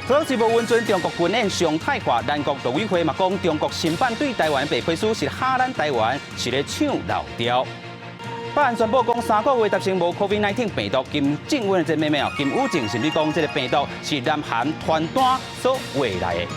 特朗普无温准中国军演常态化，咱国陆委会嘛讲，中国新版对台湾白皮书是吓咱台湾，是咧抢漏调。法案宣布讲，3个月达成无 COVID-19 病毒，金正恩这妹妹哦，金武正甚至讲这个病毒是南韩传单所画来的。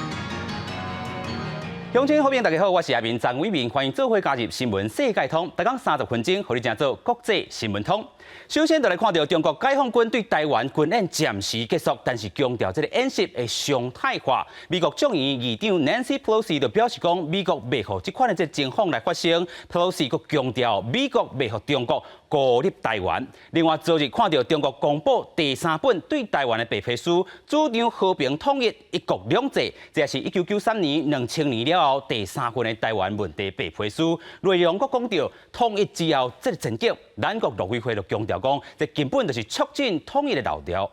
乡亲好朋友大家好，我是阿明张伟明，欢迎做伙加入新闻世界通，大讲30分钟，和你正做国际新闻通。首先，就来看到中国解放军对台湾军演暂时结束，但是强调这个演习会常态化。美国众议院议长 Nancy Pelosi 就表示讲，美国袂让这款的这情况来发生。Pelosi 佫强调，美国袂让中国孤立台湾。另外，昨日看到中国公布第3本对台湾的白皮书，主张和平统一、一国两制，这也是1993年、2000年了后第3份的台湾问题白皮书。内容佫讲到，统一之后，这个成绩，咱国陆委会就强调讲，这根本就是促进统一的漏调。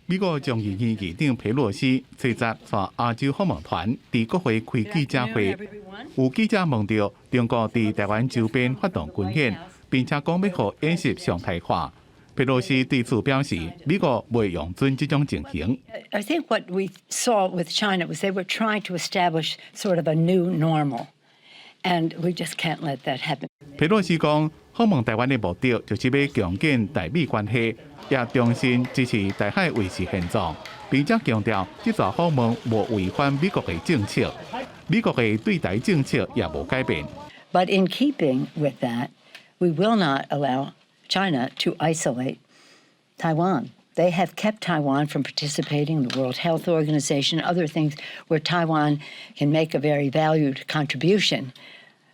美国众议院议长佩洛西随着在亚洲访问团伫国会开记者会，有记者问到中国伫台湾周边发动军演，并且讲要予演习常态化。佩洛西对此表示，美国袂容准这种情形。I think what we saw with China was they were trying to establish sort of a new normal, and we just can't let that happen. 佩洛西讲，访问台湾的目的就是要强健台美关系，也重申支持台海维持现状，并且强调这次访问无违反美国的政策，美国的对台政策也无改变。But in keeping with that, we will not allow China to isolate Taiwan. They have kept Taiwan from participating in the World Health Organization, other things where Taiwan can make a very valued contribution.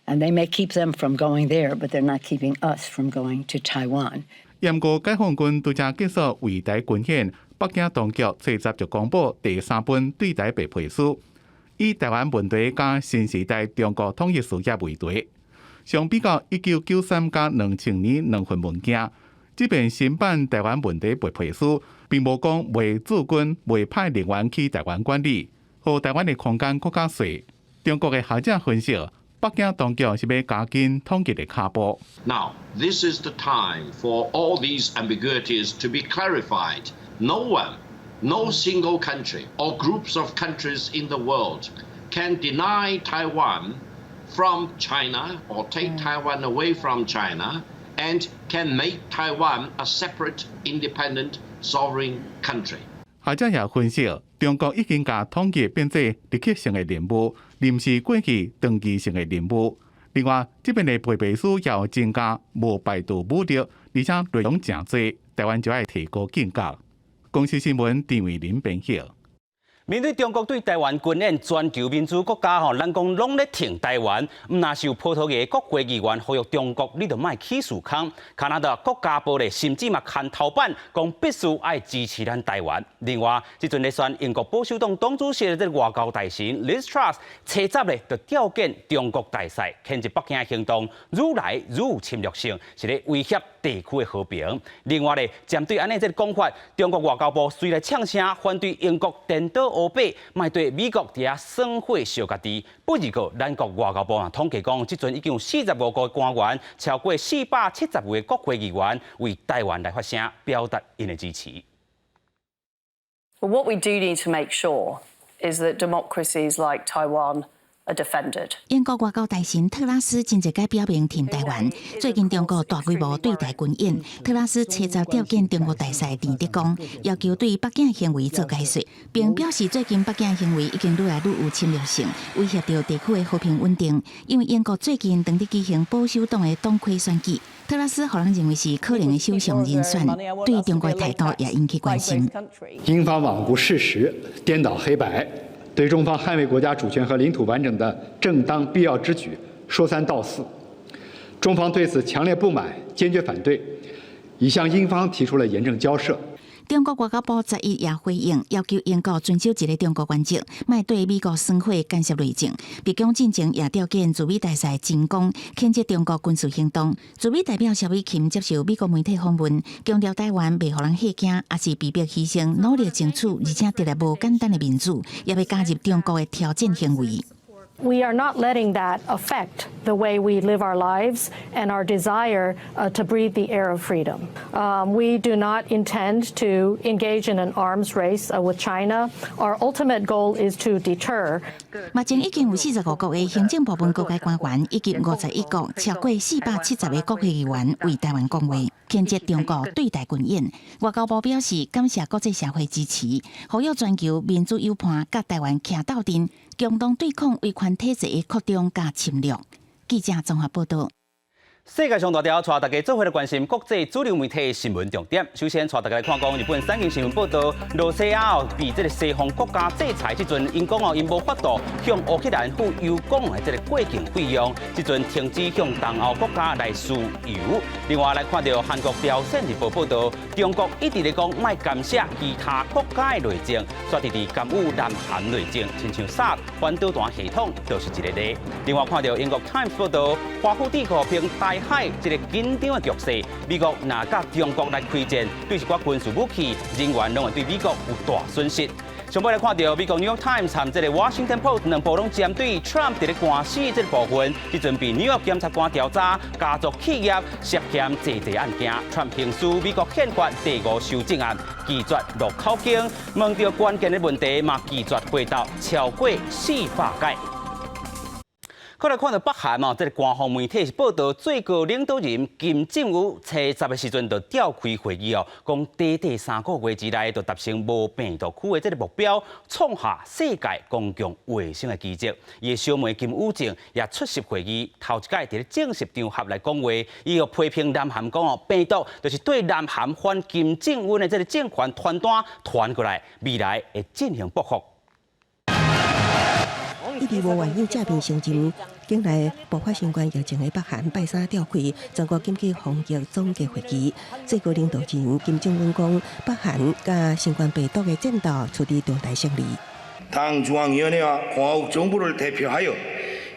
And they may keep them from going there, but they're not keeping us from going to Taiwan. 严国解放军拄则结束围台军演，北京当局随即就公布第3本对台白皮书，以台湾问题加新时代中国统一事业为题。相比较1993加2000年2份文件，这边新版台湾问题白皮书并无讲未驻军、未派人员去台湾管理，和台湾的空间更加小。中国的学者分析，北京当局是要加紧统一的脚步。Now, this is the time for all these ambiguities to be clarified. No one, no single country or groups of countries in the world can deny Taiwan from China or take Taiwan away from China and can make Taiwan a separate, independent, sovereign country. 学者也分析，中国已经把统一变做立刻性的任务，临时过去长期性的任务。另外，这边的白皮书也有增加无排除武力，而且内容真多，台湾就要提高警觉。公司新闻郑伟林编辑。面对中国对台湾军演，全球民主国家咱讲拢咧挺台湾，唔那是有葡萄牙国会议员呼吁中国，你著莫起诉康。加拿大国家报咧，甚至嘛看头版，讲必须爱支持咱台湾。另外，即阵咧选英国保守党党主席的这外交大臣 Liz Truss， 车闸咧就召见中国大使，谴责北京的行动愈来愈有侵略性，是咧威胁地区的和平。另外咧，针对安尼这个讲法，中国外交部虽然呛声反对英国颠倒欧北，卖对美国伫遐损毁小家己。不二个，咱国外交部啊统计讲，即阵已经有45个官员，超过470位国会议员为台湾来发声，表达因的支持。But what we do need to make sure is that democracies like Taiwan are defended. 英国外交大臣特拉斯近日该表明挺台湾。最近中国大规模对台军演，特拉斯车闸召见中国大使田德刚，要求对北京行为做解说，并表示最近北京行为已经愈来愈有侵略性，威胁到地区的和平稳定。因为英国最近当地举行保守党的党魁选举，特拉斯让人认为是可能的首相人选，对中国的态度也引起关心。英方罔顾事实，颠倒黑白。对中方捍卫国家主权和领土完整的正当必要之举说三道四，中方对此强烈不满，坚决反对，已向英方提出了严正交涉。中国外交部11也回应，要求英国遵守一个中国原则，莫对美国损毁干涉内政。白宫进前也召见驻美大使金刚，谴责中国军事行动。驻美代表萧美琴接受美国媒体访问，强调台湾袂互人吓惊，也是被迫牺牲，努力争取，而且得来无简单的民主，也要加入中国的挑战行为。We are not letting that affect the way we live our lives and our desire to breathe the air of freedom. We do not intend to engage in an arms race with China. Our ultimate goal is to deter. 目前已經有45國嘅行政部門高階官員以及51國超過470個國會議員為台灣講話，譴責中國對台軍演。外交部表示感謝國際社會支持，呼籲全球民主友伴甲台灣徛鬥陣，共同對抗威權體制嘅擴張加侵略。記者綜合報道。世界上大條，帶大家做回來關心國際主流媒體新聞重點。首先，帶大家來看講日本產經新聞報道，羅西亞被這個西方國家制裁，這陣因講因無法度向烏克蘭付油港的這個過境費用，這陣停止向東歐國家來輸油。另外來看到韓國朝鮮日報報道，中國一直咧講賣干涉其他國家的內政，說直直干預南韓內政，親像殺反導彈系統就是一個例。另外看到英國 Times 報道，華府地區平台海這個緊張的局勢，美國若甲中國來開戰，對一寡軍事武器人員攏會對美國有大損失。上尾來看到美國 New York Times 和這個 Washington Post 兩部攏針對 Trump 在咧官司這個部分，即陣被紐約檢察官調查家族企業涉嫌詐欺案件。Trump 刑訴美國憲法第5修正案，拒絕落口供，問到關鍵的問題嘛，拒絕回答超過400屆。後來看到北韓這個官方媒體是報道，最高領導人金正恩7月10的時陣就召開會議講短3個月之內就達成無病毒區的這個目標，創下世界公共衛生的奇蹟。伊嘅小妹金與正也出席會議，頭一屆喺正式場合來講話，伊又批評南韓講病毒就是對南韓反金正恩的這個政權傳單傳過來，未來會進行報復。一直無原因正面承認，近來爆發新冠疫情的北韓拜三召開全國緊急防疫總結會議，最高領導人金正恩講，北韓甲新冠病毒的戰鬥取得重大勝利。 당 중앙위원회와 공화국 정부를 대표하여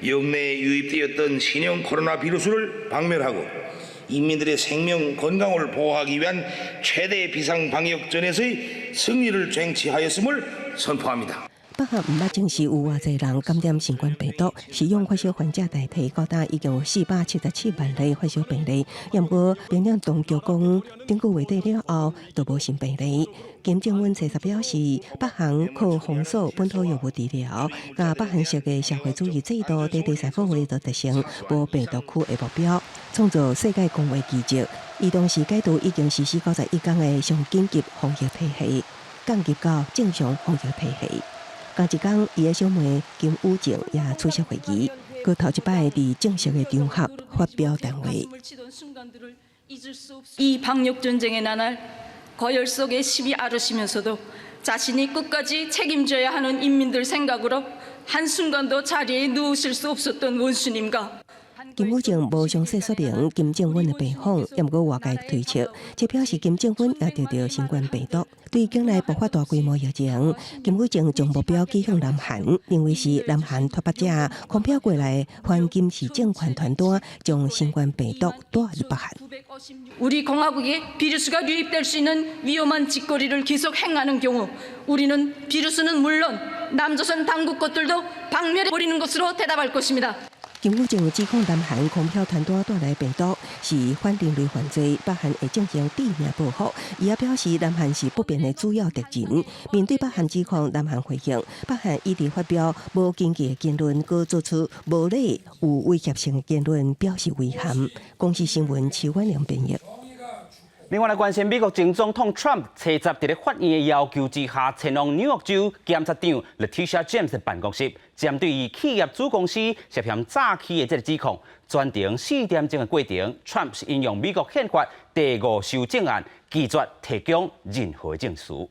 영내에 유입되었던 신형 코로나 비루스를 박멸하고 인민들의 생명 건강을 보호하기 위한 최대 비상 방역전에서의 승리를 쟁취하였음을 선포합니다. 北韓唔捌證實有偌濟人感染新冠病毒，使用發燒患者代替，高達已經有477萬例發燒病例。不過，平壤當局講，頂個月底了後，都無新病例。金正恩7日表示，北韓靠封鎖本土藥物治療，甲北韓式嘅社會主義制度，第3個月就達成無病毒區嘅目標，創造世界公衛奇蹟。伊同時解除已經實施91天嘅上緊急防疫體系，降級到正常防疫體系。 同一天，伊嘅小妹金與正也出席會議，佢頭一擺喺正式嘅場合發表談話。 이 방역 전쟁의 나날 거열 속에 시비 앓으시면서도 자신이 끝까지 책임져야 하는 인민들 생각으로 한순간도 자리에 누우실 수 없었던 원수님과 金與正無詳細說明金正恩嘅病況，也毋過外界推測，這表示金正恩也得到新冠病毒。對境內爆發大規模疫情，金與正將目標指向南韓，認為是南韓脫北者狂飄過來反金氏政權傳單，將新冠病毒帶入北韓。 우리 공화국에 비루스가 유입될 수 있는 위험한 짓거리를 계속 행하는 경우 우리는 비루스는 물론 남조선 당국 것들도 박멸해버리는 것으로 대답할 것입니다. 金與正指控南韓狂飄傳單帶來病毒是反人類犯罪，北韓會進行地面報復。伊也表示南韓是不變的主要敵人。面對北韓指控，南韓回應，北韓一直發表無根據的言論，佮做出無理有威脅性的言論，表示遺憾。公視新聞邱婉良編譯。 另外來關心美國前總統 Trump 7日喺法院嘅要求之下，前往紐約州檢察長 Letitia James 嘅辦公室，針對於企業子公司涉嫌詐欺嘅這個指控，全程4點鐘嘅過程 ，Trump 是引用美國憲法第5修正案，拒絕提供任何證詞。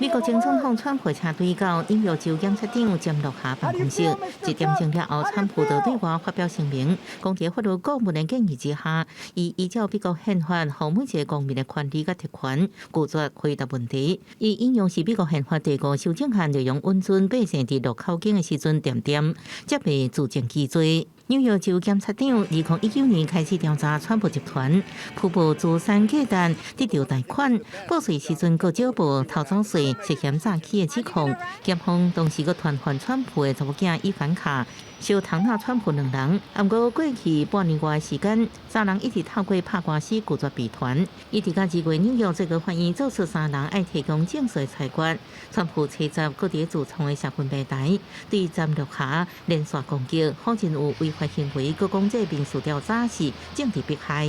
美國前總統川普車隊到紐約州檢察長詹洛下辦公室，1點鐘了後，川普就對外發表聲明，講在法律顧問的建議之下，依照美國憲法和每一個公民的權利和特權，拒絕回答問題。伊引用是美國憲法第5修正案內容，允准百姓佇錄口供的時陣點點，則被自證記罪。纽约州检察长2019年开始调查川普集团瀑布资产价值得到贷款、报税时阵各缴报逃走税、涉嫌诈欺的指控。检方同时阁传唤川普的查某囝伊凡卡，小唐纳川普2人。不过过去半年外的时间，3人一直透过拍官司拒绝被传，一直到2月纽约最高法院做出3人爱提供正式裁决。川普车站各地自创的社群平台，对站落下连续攻击，否认有违法行为，佮讲这民事调查是政治迫害。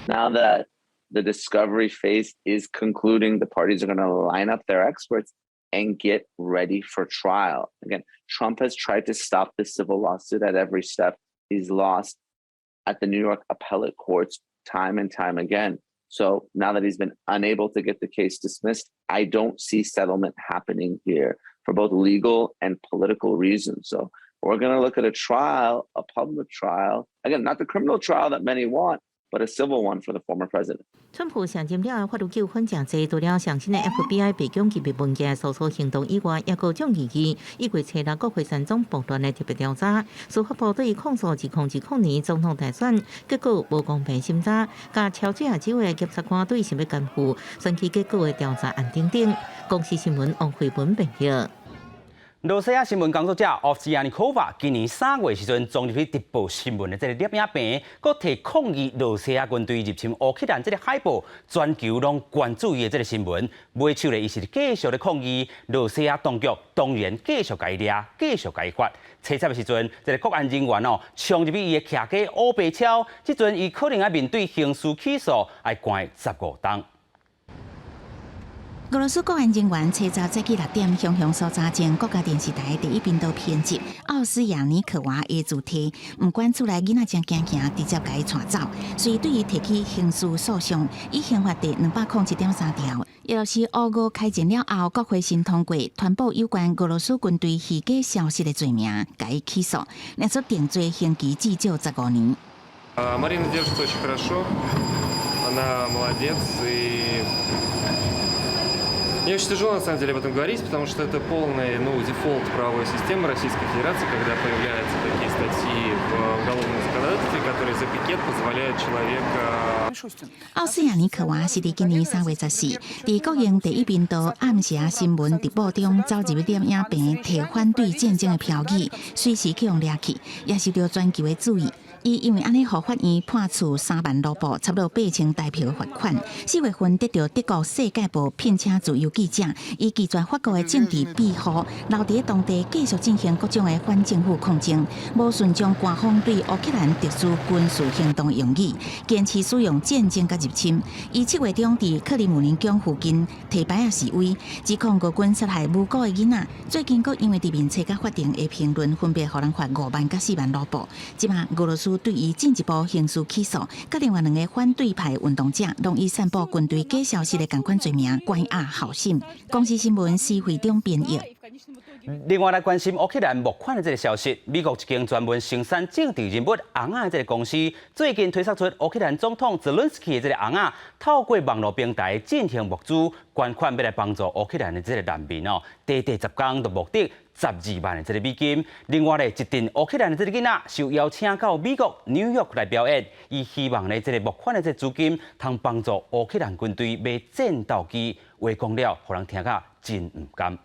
Now that the discovery phase is concluding, the parties are going to line up their experts and get ready for trial. Again, Trump has tried to stop this civil lawsuit at every step. He's lost at the New York appellate courts time and time again. So now that he's been unable to get the case dismissed, I don't see settlement happening here for both legal and political reasons. So we're going to look at a trial, a public trial. Again, not the criminal trial that many want, but a civil one for the former president. 川普上任了，法律纠纷真多，除了上新的 FBI 被攻击秘文件搜索行动以外，也各种疑义。1月初6，国会山庄暴乱的特别调查，司法部对控诉2020年总统大选结果无公平审查，加超最后几位检察官对想要干预选举结果的调查案等等。公司新闻王慧文报道。罗西亚新闻工作者奥西亚尼科娃今年3月时阵撞入去直播新闻的这个摄影棚，佮提抗议罗西亚军队入侵乌克兰这个海报，全球拢关注伊的这个新闻。尾手咧，伊是继续咧抗议罗西亚当局当然继续甲伊抓，继续甲伊发。车站的时阵，这个国安人员冲入去伊的骑家乌白超，即阵伊可能要面对刑事起诉，要关15天。俄罗斯国安人员车早早起6点，雄雄所查证国家电视台第一频道编辑奥斯亚尼科娃的主题，唔管厝内囡仔正惊惊，直接甲伊带走，所以对伊提起刑事诉讼，以刑法第201.3条，也就是俄乌开战了后，国会新通过传播有关俄罗斯军队虚假消息的罪名，甲伊起诉，列出定罪刑期至少15年。Марина держится очень хорошо, она молодец и мне очень тяжело на самом деле об этом говорить, потому что это полный дефолт правовой системы Российской Федерации, когда появляются такие статьи в уголовном законодательстве, которые за пикет позволяют человека. 奥斯亚尼科娃是伫今年3月14，伫国营第一频道暗霞新闻直播中走入摄影棚，提反对战争的标语，随时去用掠去，也受到全球的注意。伊因为安尼，互法院判处3万卢布，差不多8000台票的罚款。4月份得到德国世界报聘请自由记者，以拒绝法国的政治庇护，留伫当地继续进行各种的反政府抗争，无顺从官方对乌克兰特殊军事行动的用语，坚持使用战争甲入侵。伊7月中伫克里姆林宫附近提牌示威，指控俄军杀害无辜的囡仔。最近阁因为伫面册甲法庭的评论，分别互人罚5万甲4万卢布。即马俄罗斯对伊进一步刑事起诉，甲另外2个反对派运动者，拢以散布军队假消息的共款罪名关押候审。公司新闻施会长编译。另外来关心乌克兰募款的这个消息，美国一间专门生产政治人物红仔的这个公司，最近推出乌克兰总统泽伦斯基的这个红仔，透过网络平台进行募资捐款，要来帮助乌克兰的这个难民短10天的目的12万的这个美金。另外咧，一阵乌克兰的这个囡仔受邀请到美国纽约来表演，伊希望咧这个募款的这个资金，通帮助乌克兰军队买战斗机。话讲了，互人听甲真唔甘。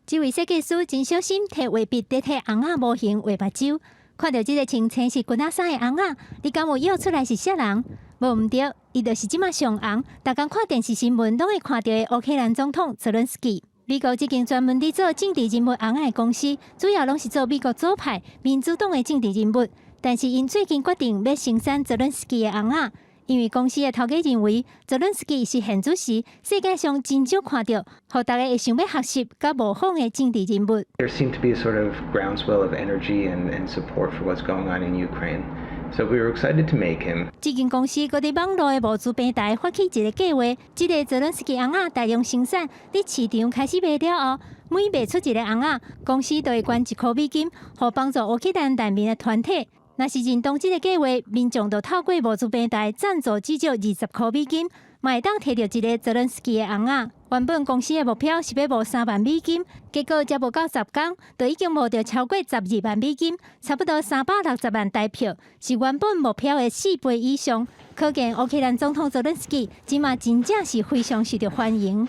这位设计师真小心，摕画笔在替红仔模型画目睭。看到这个穿青色军仔衫的红仔，你敢有约出来是啥人？无毋对，伊就是即马上红，逐工看电视新闻拢会看到的乌克兰总统泽伦斯基。美国这间专门伫做政治人物红仔的公司，主要拢是做美国左派民主党的政治人物，但是因最近决定要生产泽伦斯基的红仔。因为公司的头家认为，泽伦斯基是现主时世界上真少看到，互大家会想要学习甲模仿的政治人物。There seemed to be a sort of groundswell of energy and support for what's going on in Ukraine. So we were excited to make him. 这间公司佮伫网络的募资平台发起一个计划，这个泽伦斯基红仔大量生产，伫市场开始卖了后，每卖出一个红仔，公司就会捐1块美金，互帮助乌克兰难民的团体。若是认同这个计划，民众就透过募资平台赞助至少20块美金，嘛会当摕到一个泽伦斯基的红仔。原本公司的目标是要募3万美金，结果才无到10天，就已经募到超过12万美金，差不多360万台票，是原本目标的4倍以上。可见乌克兰总统泽连斯基即马真正是非常受到欢迎。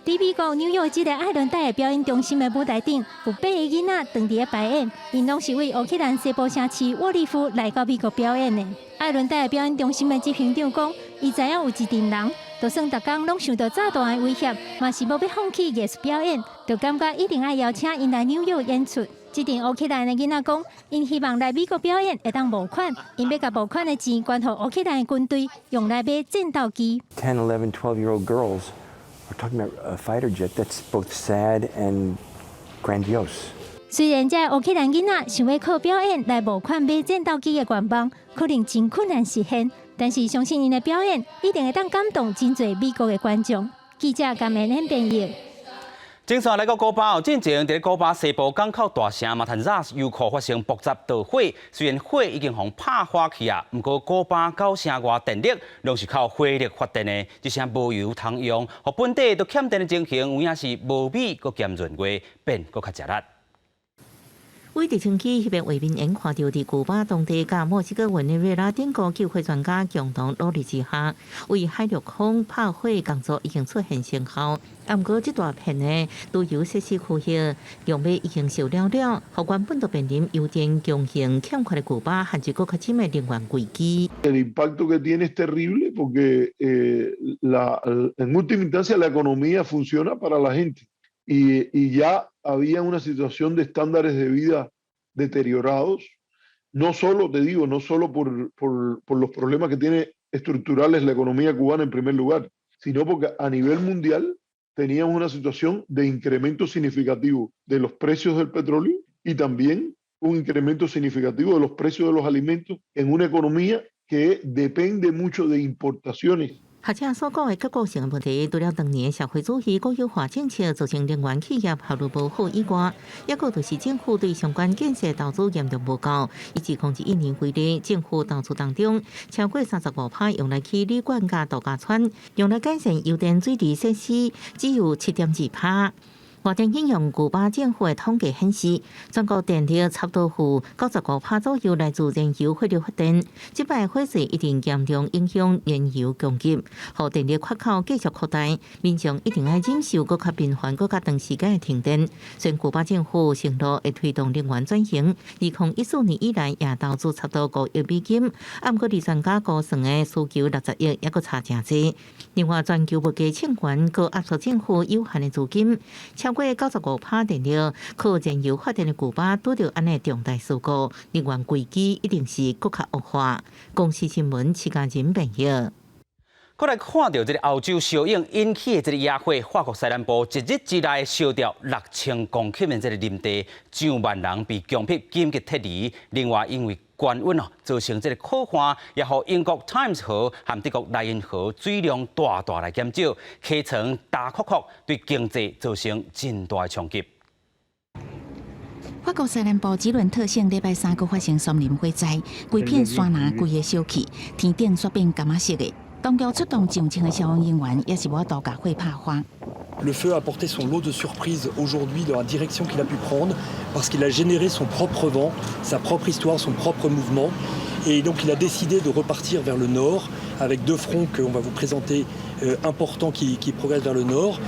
在美国纽约这个艾伦戴的表演中心的舞台顶，有8个囡仔当伫咧排演，因拢是为乌克兰西部城市沃利夫来到美国表演的。艾伦戴的表演中心的执行长讲，伊知影有一群人，就算逐工拢受到炸弹的威胁，嘛是无要放弃艺术表演，就感觉一定要邀请因来纽约演出。这群乌克兰的囡仔讲，因希望来美国表演会当募款，因要甲募款的钱捐予乌克兰的军队，用来买战斗机。10, 11, 12-year-old girls are talking about a fighter jet that's both sad and grandiose. 虽然这乌克兰囡仔想要靠表演来募款买战斗机的愿望，可能真困难实现，但是相信因的表演一定会当感动真侪美国的观众。记者感恩编译。正线来到古巴进前伫古巴西部港口大城马坦扎斯油库发生爆炸导火，虽然火已经互拍花去啊，不过古巴9成外电力拢是靠火力发电的，只剩无油通用，互本地都欠电的情形，有影是无米搁兼闰月，变搁较食力。为地清气，迄边画面演看到伫古巴当地甲墨西哥委内瑞拉等国救火专家共同努力之下，为海陆空拍火工作已经出现成效。不过，这大片的旅游设施区域用尾已经烧了了，互原本就面临油电供应欠缺的古巴，限制更较深的能源危机。El impacto que tiene es terrible porque en última instancia la economía funciona para la gente. Y ya había una situación de estándares de vida deteriorados, no solo, te digo, no solo por los problemas que tiene estructurales la economía cubana en primer lugar, sino porque a nivel mundial teníamos una situación de incremento significativo de los precios del petróleo y también un incremento significativo de los precios de los alimentos en una economía que depende mucho de importaciones. 学者所讲的结构性问题，除了当年社会主义国有化政策造成能源企业效率无好以外，也个就是政府对相关建设投资严重不够，以及01年为例，政府投资当中超过35%用来起旅馆甲度假村，用来改善油电水利设施只有7.2%。外电引用古巴政府的统计显示，全国电力差不多有95%左右来自燃油火力发电。这摆火势一定严重影响燃油供给，互电力缺口继续扩大，民众一定要忍受更较频繁、更较长时间的停电。虽然古巴政府承诺会推动能源转型，2014年以来也投资差不多5亿美金，不过专家估算的需求60亿，也阁差真多。另外，全球物价欠悬，搁压缩政府有限的资金，超过95%电力靠燃油发电的古巴，拄到安尼重大事故，能源危机一定是更加恶化。公司新闻徐家仁编译。过来看到这个欧洲小影引起的这个野火，法国西南部一日之内烧掉6000公顷的这个林地，上万人被强迫紧急撤离。另外，因为高温造成这个可汗，也互英国 Times 河和德国莱茵河水量大大来减少，溪床大窟窟，对经济造成真大的冲击。法国西南部吉伦特省礼拜3个发生森林火灾，规片山林规个烧起，天顶煞变柑仔色的。当局出动上千个消防人员，也是无度甲火拍花。Le feu a apporté son lot de surprises aujourd'hui dans la direction qu'il a pu prendre, parce qu'il a généré son propre vent, sa propre histoire, son propre mouvement. Et donc il a décidé de repartir vers le nord, avec 2 fronts qu'on va vous présenter importants qui progressent vers le nord.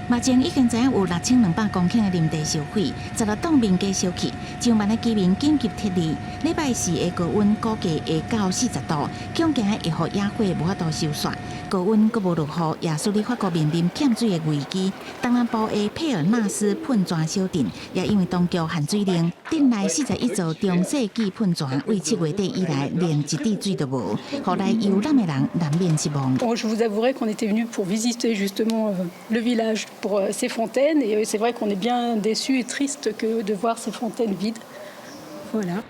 目前已经知影有6200公顷的林地烧毁，16栋民家烧起，上万的居民紧急撤离。礼拜4的高温估计会到40度，恐惊会互野火无法度收煞。高温阁无落雨，也使得法国面临欠水的危机。东南部的佩尔纳斯喷泉小镇也因为当局限水令，镇内41座中世纪喷泉为7月底以来连一滴水都无，互来游览的人难免失望。Je vous avouerai qu'on était venu pour visiter justement le village, pour ces fontaines, et c'est vrai qu'on est bien déçus et tristes que de voir ces fontaines vides. Voilà.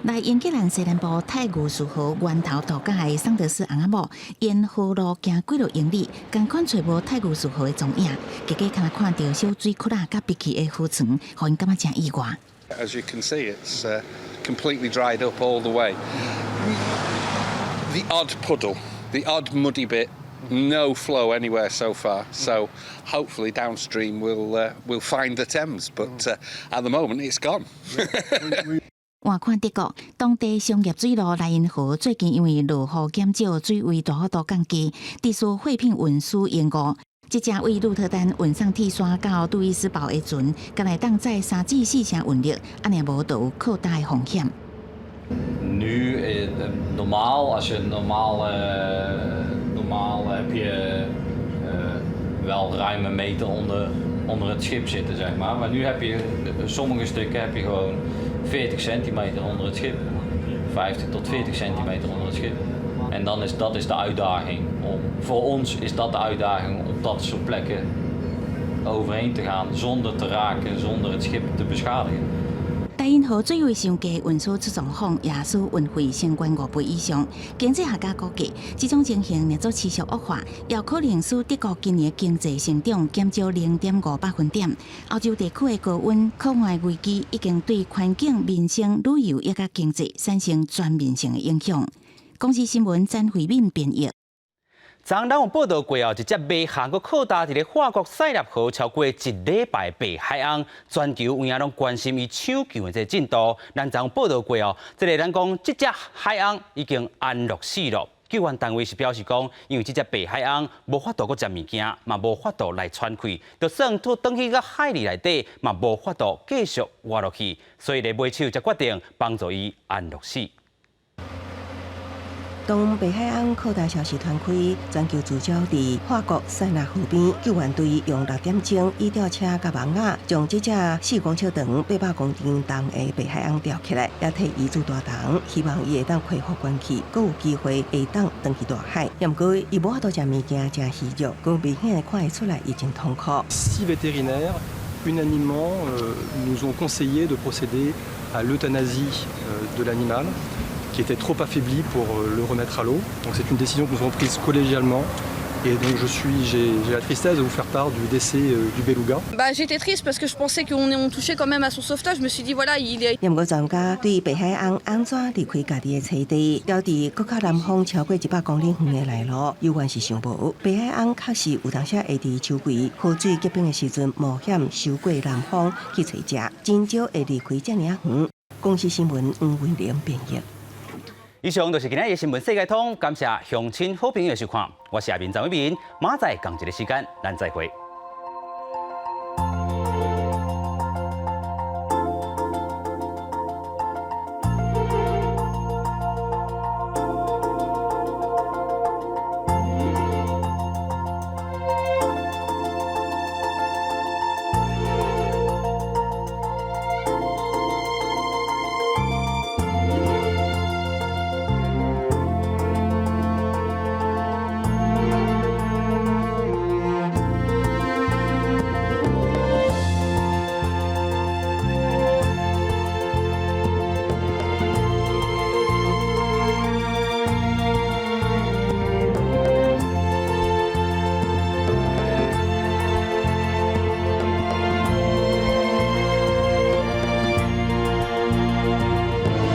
来英格兰西南部泰晤士河源头度假的桑德斯翁仔某，沿河路行几落英里，赶快找无泰晤士河的踪影，结果敢若看到小水窟仔甲碧起的浮床，互因感觉真意外。As you can see, it's completely dried up all the way. the odd puddle, the odd muddy bit. No flow anywhere so far, so hopefully downstream we'll find the Thames, but at the moment it's gone. 换看德国，当地商业水路莱茵河最近因为落雨减少，水位大幅度降低，致使货品运输延误。这只为鹿特丹运送铁砂到杜伊斯堡的船，敢来当载3至4成运力，安尼无就有扩大的风险。Nu normaal, als je normaal heb je wel ruim een meter onder het schip zitten, zeg maar. Maar nu heb je sommige stukken heb je gewoon 40 centimeter onder het schip, 50 tot 40 centimeter onder het schip. En dat is de uitdaging. Voor ons is dat de uitdaging om dat soort plekken overheen te gaan zonder te raken, zonder het schip te beschadigen. 莱茵河水位上低，运输出状况也使运费升高5倍以上。经济学家估计，这种情形若做持续恶化，也可能使德国今年经济成长减少0.5%。欧洲地区的高温、可能危机已经对环境、民生、旅游以及经济产生全面性的影响。公视新闻詹慧敏编译。昨咱有报道过一只美航搁靠搭伫咧法国塞纳河超过1礼拜白海洋，全球有影拢关心伊抢救的这进度。咱昨有报道过这个咱讲这只海洋已经安乐死了。救援单位是表示讲，因为这只白海洋无法度搁食物件，嘛无法度来喘气，就算拖转去到海里内底，嘛无法度继续活落去，所以咧买手才决定帮助伊安乐死。当北海岸扩大消息传开，全球聚焦伫法国塞纳河边，救援队用6点钟以吊车甲网仔将这只4公尺长、800公斤重的北海岸吊起来，也替伊做大堂，希望伊会当恢复元气，阁有机会会当登去大海。不过，伊无法度食物件、食鱼肉，更明显的看会出来伊真痛苦。6 vétérinaires, unanimement, nous ont conseillé de procéder à l'euthanasie de l'animal, qui était trop affaibli pour le remettre à l'eau. Donc c'est une décision que nous avons prise collégialement. Et donc j'ai la tristesse de vous faire part du décès du beluga. J'étais triste parce que je pensais qu'on touchait quand même à son sauvetage. Je me suis dit voilà, il est. 不过专家对北海岸安怎离开家己的栖地，调至国较南方超过100公里远的内陆，有关是想无。北海岸确实有当时会伫秋季河水结冰的时阵冒险收过南方去找食，真少会离开这么远。公视新闻黄伟玲编译。以上就是今日的新闻世界通，感谢乡亲好朋友收看，我是阿明张伟民，马仔同一个时间，咱再会。